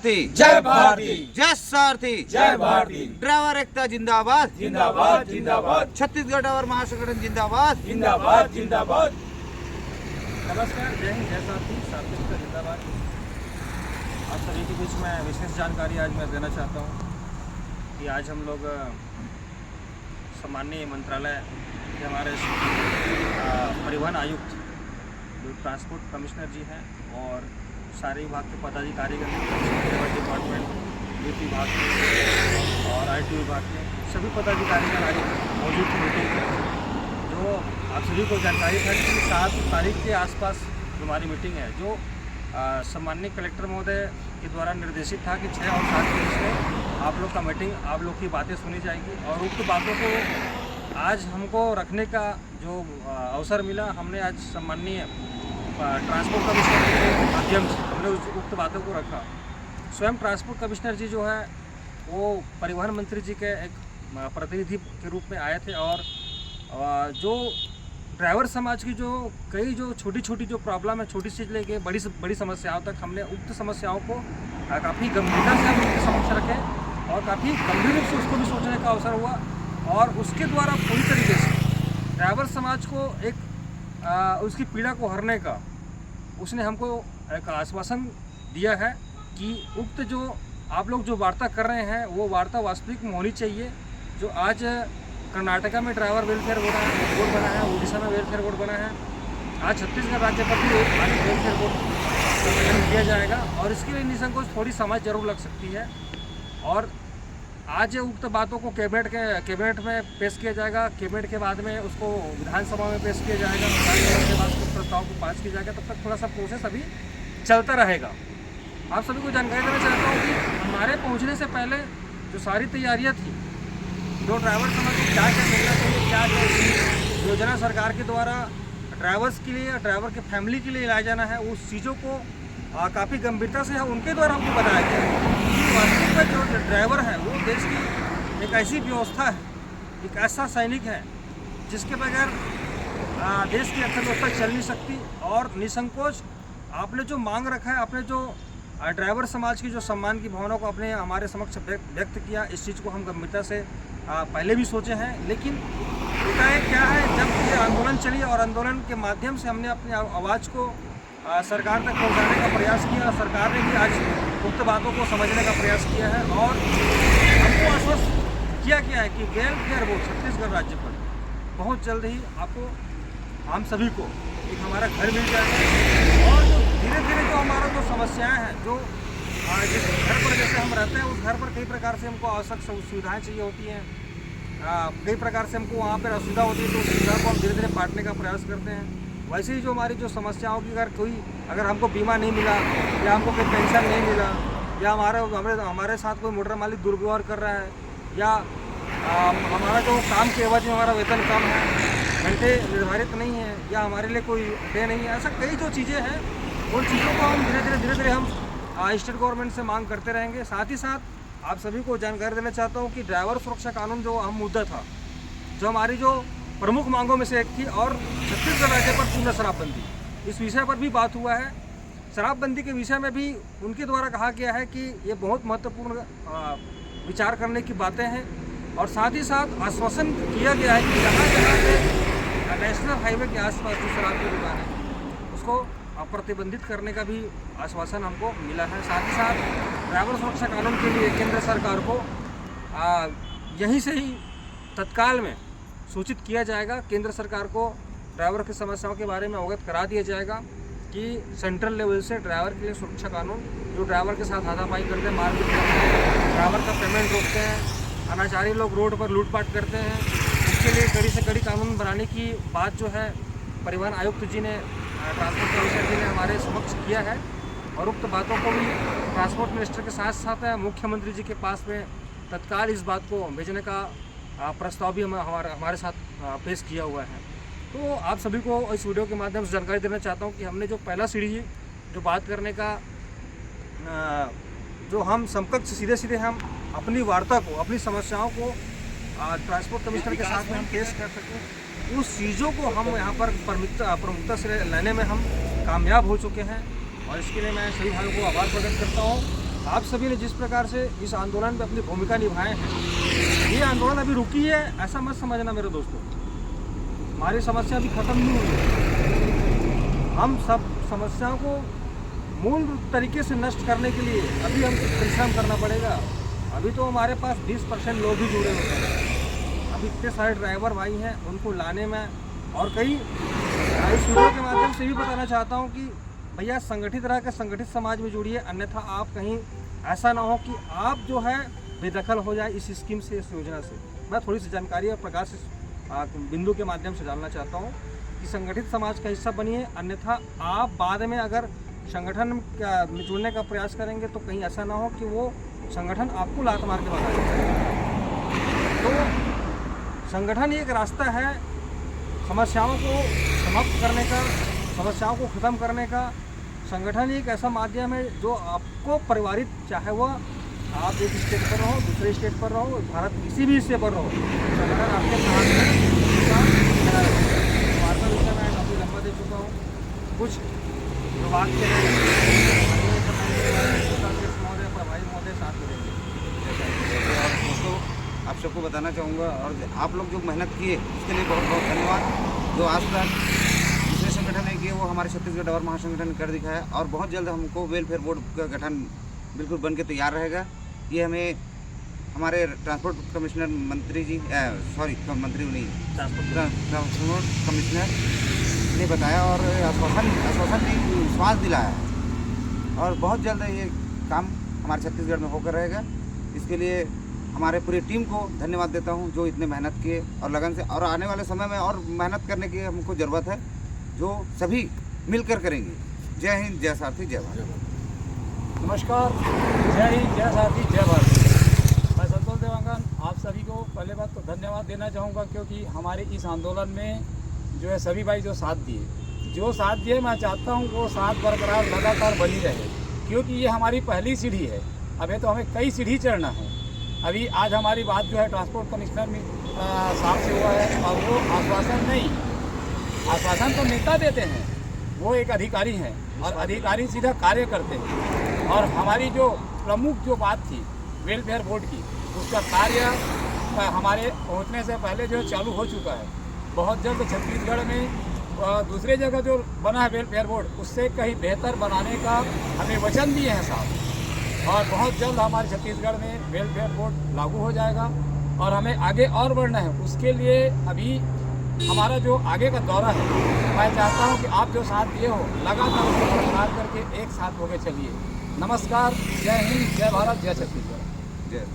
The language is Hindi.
जय भारती, जय सारथी, जय भारती, ड्राइवर एकता जिंदाबाद, जिंदाबाद जिंदाबाद, छत्तीसगढ़ ड्राइवर महासंगठन जिंदाबाद, जिंदाबाद जिंदाबाद। नमस्कार, जय हिंद, जय साथी, साथी का जिंदाबाद। आप सभी के बीच में विशेष जानकारी आज मैं देना चाहता हूँ कि आज हम लोग सम्माननीय मंत्रालय के हमारे परिवहन आयुक्त जो ट्रांसपोर्ट कमिश्नर जी हैं और सारे विभाग के पदाधिकारीगण, डिपार्टमेंट, वित्त विभाग के और IT विभाग के सभी पदाधिकारीगण आज मौजूद थे मीटिंग में। जो आप सभी को जानकारी था कि 7 तारीख के आसपास हमारी मीटिंग है, जो सम्माननीय कलेक्टर महोदय के द्वारा निर्देशित था कि 6 और 7 के बीच में आप लोग का मीटिंग, आप लोग की बातें सुनी जाएगी और उक्त बातों को आज हमको रखने का जो अवसर मिला, हमने आज सम्माननीय ट्रांसपोर्ट कमिश्नर के माध्यम से हमने उक्त बातों को रखा। स्वयं ट्रांसपोर्ट कमिश्नर जी जो है वो परिवहन मंत्री जी के एक प्रतिनिधि के रूप में आए थे और जो ड्राइवर समाज की जो कई जो छोटी छोटी जो प्रॉब्लम है, छोटी से लेके बड़ी समस्याओं तक, हमने उक्त समस्याओं को काफ़ी गंभीरता से हम उनके समक्ष रखे और काफ़ी गंभीर रूप से उसको भी सोचने का अवसर हुआ और उसके द्वारा पूरी तरीके से ड्राइवर समाज को एक उसकी पीड़ा को हरने का उसने हमको एक आश्वासन दिया है कि उक्त जो आप लोग जो वार्ता कर रहे हैं वो वार्ता वास्तविक में होनी चाहिए। जो आज कर्नाटका में ड्राइवर वेलफेयर बोर्ड बना है, उड़ीसा में वेलफेयर बोर्ड बना है, आज छत्तीसगढ़ राज्य पर भी एक वेलफेयर बोर्ड का गठन किया जाएगा और इसके लिए निसंकोच थोड़ी समय जरूर लग सकती है और आज उक्त बातों को कैबिनेट में पेश किया जाएगा। कैबिनेट के बाद में उसको विधानसभा में पेश किया जाएगा, विधानसभा के बाद उस प्रस्ताव को पास किया जाएगा। तब तक थोड़ा सा प्रोसेस अभी चलता रहेगा। आप सभी को जानकारी देना चाहता हूँ कि हमारे पहुँचने से पहले जो सारी तैयारियाँ थी, जो ड्राइवर समाज को क्या क्या मिलना चाहिए, क्या क्या योजना सरकार के द्वारा ड्राइवर्स के लिए, ड्राइवर के फैमिली के लिए लाया जाना है, उस चीज़ों को काफ़ी गंभीरता से उनके द्वारा हमको बताया गया है कि वास्तविक में जो ड्राइवर है वो देश की एक ऐसी व्यवस्था है, एक ऐसा सैनिक है जिसके बगैर देश की अर्थव्यवस्था चल नहीं सकती। और निसंकोच आपने जो मांग रखा है, आपने जो ड्राइवर समाज की जो सम्मान की भावना को आपने हमारे समक्ष व्यक्त किया, इस चीज़ को हम गंभीरता से पहले भी सोचे हैं। लेकिन एकाएक क्या है, जब ये आंदोलन चली और आंदोलन के माध्यम से हमने अपनी आवाज़ को सरकार तक पहुंचाने का प्रयास किया, सरकार ने भी आज उक्त बातों को समझने का प्रयास किया है और हमको आश्वस्त किया गया है कि वेलफेयर बोर्ड छत्तीसगढ़ राज्य पर बहुत जल्द ही आपको, हम सभी को एक हमारा घर मिल जाएगा और जो धीरे धीरे जो हमारा जो समस्याएं हैं, जो जिस घर पर जैसे हम रहते हैं उस घर पर कई प्रकार से हमको आवश्यक सुविधाएँ चाहिए होती हैं, कई प्रकार से हमको वहाँ पर असुविधा होती है, तो उस सुविधा को हम धीरे धीरे बांटने का प्रयास करते हैं। वैसे ही जो हमारी जो समस्याओं की अगर हमको बीमा नहीं मिला या हमको कोई पेंशन नहीं मिला या हमारे साथ कोई मोटर मालिक दुर्व्यवहार कर रहा है या हमारा जो काम के एवज में हमारा वेतन कम है, घंटे निर्धारित नहीं है या हमारे लिए कोई डे नहीं है, ऐसा कई जो चीज़ें हैं उन चीज़ों को हम धीरे धीरे हम स्टेट गवर्नमेंट से मांग करते रहेंगे। साथ ही साथ आप सभी को जानकारी देना चाहता हूँ कि ड्राइवर सुरक्षा कानून जो अहम मुद्दा था, जो हमारी जो प्रमुख मांगों में से एक थी, और छत्तीसगढ़ राज्य पर पूर्ण शराबबंदी, इस विषय पर भी बात हुआ है। शराबबंदी के विषय में भी उनके द्वारा कहा गया है कि ये बहुत महत्वपूर्ण विचार करने की बातें हैं और साथ ही साथ आश्वासन किया गया है कि जहाँ जहाँ पे नेशनल हाईवे के आसपास जो शराब की दुकान है उसको प्रतिबंधित करने का भी आश्वासन हमको मिला है। साथ ही साथ ड्राइवर सुरक्षा कानून के लिए केंद्र सरकार को यहीं से ही तत्काल में सूचित किया जाएगा। केंद्र सरकार को ड्राइवर की समस्याओं के बारे में अवगत करा दिया जाएगा कि सेंट्रल लेवल से ड्राइवर के लिए सुरक्षा कानून, जो ड्राइवर के साथ हाथापाई करते हैं, मारपीट करते हैं, ड्राइवर का पेमेंट रोकते हैं, अनाचारी लोग रोड पर लूटपाट करते हैं, उसके लिए कड़ी से कड़ी कानून बनाने की बात जो है परिवहन आयुक्त जी ने, ट्रांसपोर्ट कमिश्नर जी ने हमारे समक्ष किया है और उक्त बातों को भी ट्रांसपोर्ट मिनिस्टर के साथ साथ मुख्यमंत्री जी के पास में तत्काल इस बात को भेजने का प्रस्ताव भी हमारे साथ पेश किया हुआ है। तो आप सभी को इस वीडियो के माध्यम से जानकारी देना चाहता हूं कि हमने जो पहला सीढ़ी जो बात करने का, जो हम समकक्ष सीधे हम अपनी वार्ता को, अपनी समस्याओं को ट्रांसपोर्ट कमिश्नर के साथ में हम पेश कर सकें, उस चीज़ों को हम यहाँ पर प्रमुखता से लेने में हम कामयाब हो चुके हैं और इसके लिए मैं सभी भाइयों को आभार प्रकट करता हूँ। आप सभी ने जिस प्रकार से इस आंदोलन में अपनी भूमिका निभाए हैं, ये आंदोलन अभी रुकी है ऐसा मत समझना मेरे दोस्तों। हमारी समस्या अभी ख़त्म नहीं हुई है। हम सब समस्याओं को मूल तरीके से नष्ट करने के लिए अभी हमको परिश्रम करना पड़ेगा। अभी तो हमारे पास 20% लोग ही जुड़े हुए हैं। अभी इतने सारे ड्राइवर भाई हैं, उनको लाने में और कई इस वीडियो के माध्यम से भी बताना चाहता हूँ कि भैया संगठित रह कर संगठित समाज में जुड़िए, अन्यथा आप कहीं ऐसा ना हो कि आप जो है बेदखल हो जाए इस स्कीम से, इस योजना से। मैं थोड़ी सी जानकारी और प्रकाश बिंदु के माध्यम से डालना चाहता हूँ कि संगठित समाज का हिस्सा बनिए, अन्यथा आप बाद में अगर संगठन में जुड़ने का प्रयास करेंगे तो कहीं ऐसा ना हो कि वो संगठन आपको लात मार के भगा देगा। तो संगठन एक रास्ता है समस्याओं को समाप्त करने का, समस्याओं को ख़त्म करने का। संगठन एक ऐसा माध्यम है जो आपको परिवारित, चाहे वह आप एक स्टेट पर रहो, दूसरे स्टेट पर रहो, भारत किसी भी हिस्से पर रहो, संगठन आपके साथ है। वार्ता विषय मैं काफ़ी लंबा दे चुका हूँ। कुछ विभाग के महोदय, प्रभारी महोदय साथ में रहेंगे। और दोस्तों, आप सबको बताना चाहूँगा, और आप लोग जो मेहनत किए उसके लिए बहुत बहुत धन्यवाद। जो आज तक दूसरे संगठन है किए वो हमारे छत्तीसगढ़ ड्राइवर महासंगठन कर दिखाया, और बहुत जल्द हमको वेलफेयर बोर्ड का गठन बिल्कुल बन के तैयार रहेगा। ये हमें हमारे ट्रांसपोर्ट कमिश्नर मंत्री जी मंत्री नहीं, ट्रांसपोर्ट कमिश्नर ने बताया और आश्वासन भी, विश्वास दिलाया, और बहुत जल्द ये काम हमारे छत्तीसगढ़ में होकर रहेगा। इसके लिए हमारे पूरी टीम को धन्यवाद देता हूं जो इतने मेहनत किए और लगन से, और आने वाले समय में और मेहनत करने की हमको ज़रूरत है, जो सभी मिलकर करेंगे। जय हिंद, जय सारथी, जय भारत। नमस्कार, जय हिंद, जय सारथी, जय भारत। मैं संतोष देवांगन आप सभी को पहले बात तो धन्यवाद देना चाहूँगा, क्योंकि हमारे इस आंदोलन में जो है सभी भाई जो साथ दिए, मैं चाहता हूँ वो साथ बरकरार लगातार बनी रहे, क्योंकि ये हमारी पहली सीढ़ी है। अभी तो हमें कई सीढ़ी चढ़ना है। अभी आज हमारी बात जो है ट्रांसपोर्ट कमिश्नर में साहब से हुआ है, और वो आश्वासन तो नेता देते हैं, वो एक अधिकारी हैं, और अधिकारी सीधा कार्य करते हैं। और हमारी जो प्रमुख जो बात थी वेलफेयर बोर्ड की, उसका कार्य हमारे पहुंचने से पहले जो चालू हो चुका है। बहुत जल्द छत्तीसगढ़ में दूसरे जगह जो बना है वेलफेयर बोर्ड, उससे कहीं बेहतर बनाने का हमें वचन दिए हैं साहब, और बहुत जल्द हमारे छत्तीसगढ़ में वेलफेयर बोर्ड लागू हो जाएगा, और हमें आगे और बढ़ना है। उसके लिए अभी हमारा जो आगे का दौरा है, मैं चाहता हूं कि आप जो साथ दिए हो लगातार उसको बरकरार करके एक साथ होकर चलिए। नमस्कार, जय हिंद, जय भारत, जय छत्तीसगढ़। जय